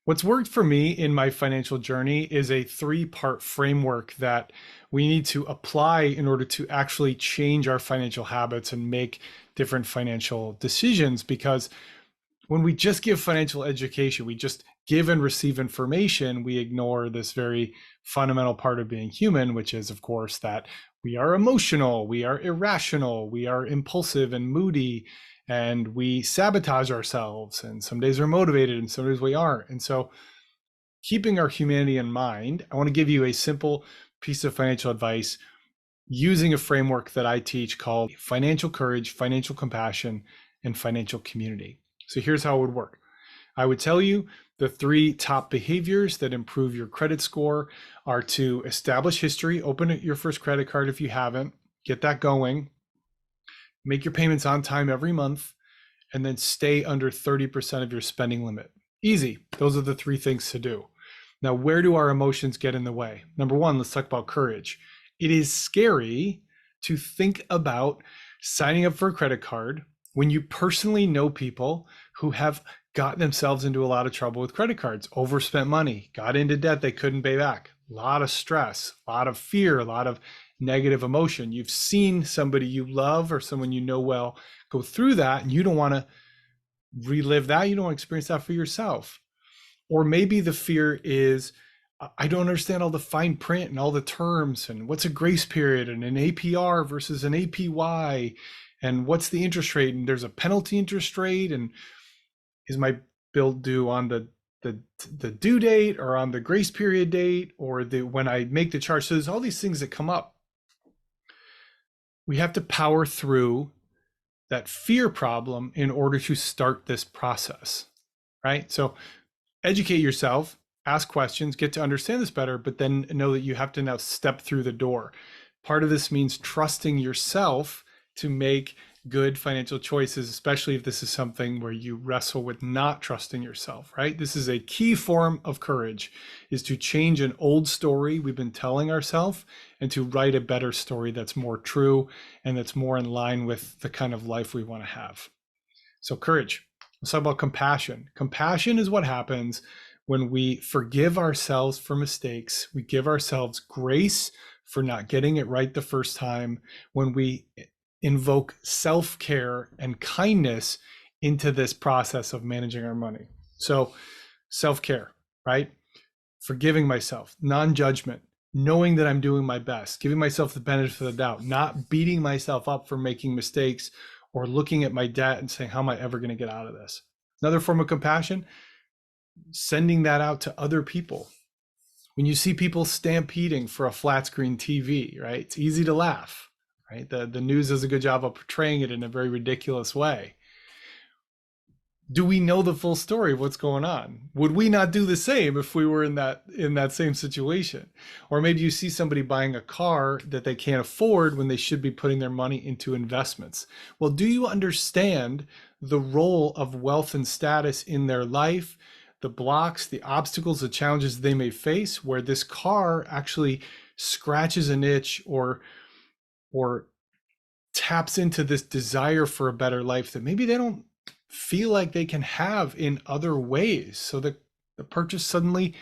What's worked for me in my financial journey is a three-part framework that we need to apply in order to actually change our financial habits and make different financial decisions. Because when we just give financial education, we just give and receive information, we ignore this very fundamental part of being human, which is, of course, that we are emotional, we are irrational, we are impulsive and moody, and we sabotage ourselves. And some days we're motivated and some days we aren't. And so, keeping our humanity in mind, I want to give you a simple piece of financial advice using a framework that I teach called financial courage, financial compassion, and financial community. So here's how it would work. I would tell you the three top behaviors that improve your credit score are to establish history, open your first credit card if you haven't, get that going, make your payments on time every month, and then stay under 30% of your spending limit. Easy. Those are the three things to do. Now, where do our emotions get in the way? Number one, let's talk about courage. It is scary to think about signing up for a credit card when you personally know people who have got themselves into a lot of trouble with credit cards, overspent money, got into debt they couldn't pay back, a lot of stress, a lot of fear, a lot of negative emotion. You've seen somebody you love or someone you know well go through that, and you don't want to relive that. You don't want to experience that for yourself. Or maybe the fear is, I don't understand all the fine print and all the terms and what's a grace period and an APR versus an APY and what's the interest rate, and there's a penalty interest rate, and is my bill due on the due date or on the grace period date or the when I make the charge. So there's all these things that come up. We have to power through that fear problem in order to start this process, right? So educate yourself, ask questions, get to understand this better, but then know that you have to now step through the door. Part of this means trusting yourself to make good financial choices, especially if this is something where you wrestle with not trusting yourself, right? This is a key form of courage, is to change an old story we've been telling ourselves and to write a better story that's more true and that's more in line with the kind of life we want to have. So courage. Let's talk about compassion. Compassion is what happens when we forgive ourselves for mistakes. We give ourselves grace for not getting it right the first time. When we invoke self-care and kindness into this process of managing our money. So self-care, right? Forgiving myself, non-judgment, knowing that I'm doing my best, giving myself the benefit of the doubt, not beating myself up for making mistakes or looking at my debt and saying, how am I ever going to get out of this? Another form of compassion, sending that out to other people. When you see people stampeding for a flat screen TV, right? It's easy to laugh. Right? The news does a good job of portraying it in a very ridiculous way. Do we know the full story of what's going on? Would we not do the same if we were in that same situation? Or maybe you see somebody buying a car that they can't afford when they should be putting their money into investments. Well, do you understand the role of wealth and status in their life, the blocks, the obstacles, the challenges they may face, where this car actually scratches an itch or taps into this desire for a better life that maybe they don't feel like they can have in other ways, so that the purchase suddenly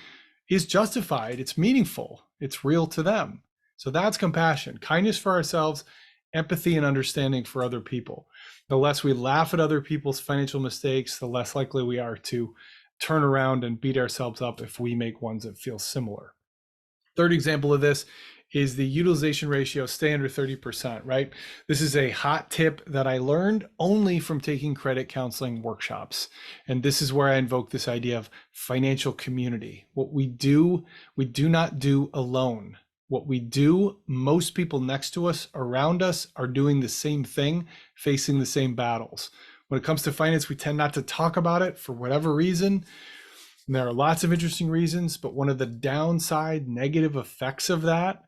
is justified, it's meaningful, it's real to them. So that's compassion, kindness for ourselves, empathy and understanding for other people. The less we laugh at other people's financial mistakes, the less likely we are to turn around and beat ourselves up if we make ones that feel similar. Third example of this is the utilization ratio, stay under 30%, right? This is a hot tip that I learned only from taking credit counseling workshops. And this is where I invoke this idea of financial community. What we do not do alone. What we do, most people next to us, around us, are doing the same thing, facing the same battles. When it comes to finance, we tend not to talk about it for whatever reason. And there are lots of interesting reasons, but one of the downside negative effects of that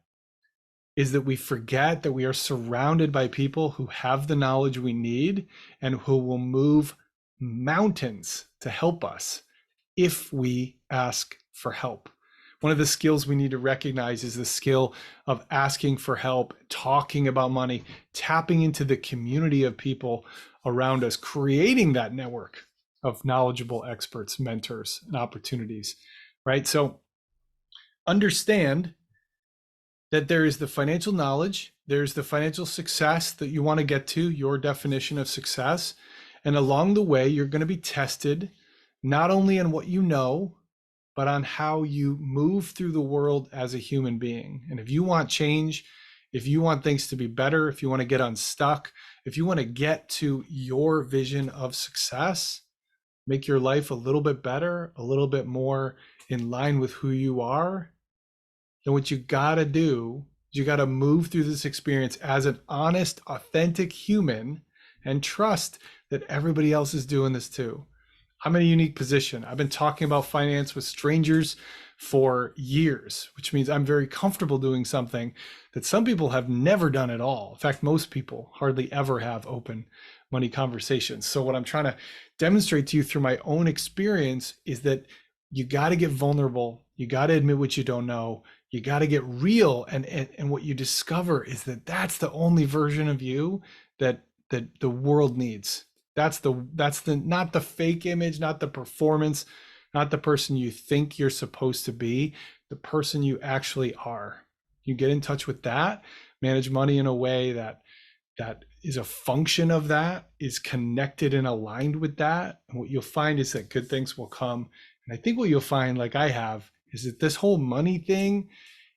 is that we forget that we are surrounded by people who have the knowledge we need and who will move mountains to help us if we ask for help. One of the skills we need to recognize is the skill of asking for help, talking about money, tapping into the community of people around us, creating that network. of knowledgeable experts, mentors, and opportunities, right? So understand that there is the financial knowledge, there's the financial success that you want to get to, your definition of success. And along the way, you're going to be tested not only on what you know, but on how you move through the world as a human being. And if you want change, if you want things to be better, if you want to get unstuck, if you want to get to your vision of success, make your life a little bit better, a little bit more in line with who you are, then what you got to do is you got to move through this experience as an honest, authentic human and trust that everybody else is doing this too. I'm in a unique position. I've been talking about finance with strangers for years, which means I'm very comfortable doing something that some people have never done at all. In fact, most people hardly ever have open money conversations. So what I'm trying to demonstrate to you through my own experience is that you got to get vulnerable. You got to admit what you don't know. You got to get real. And what you discover is that that's the only version of you that the world needs. That's the not the fake image, not the performance, not the person you think you're supposed to be, the person you actually are. You get in touch with that, manage money in a way that is a function of that, is connected and aligned with that. And what you'll find is that good things will come. And I think what you'll find, like I have, is that this whole money thing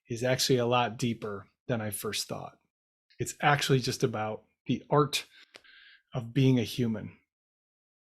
is actually a lot deeper than I first thought. It's actually just about the art of being a human.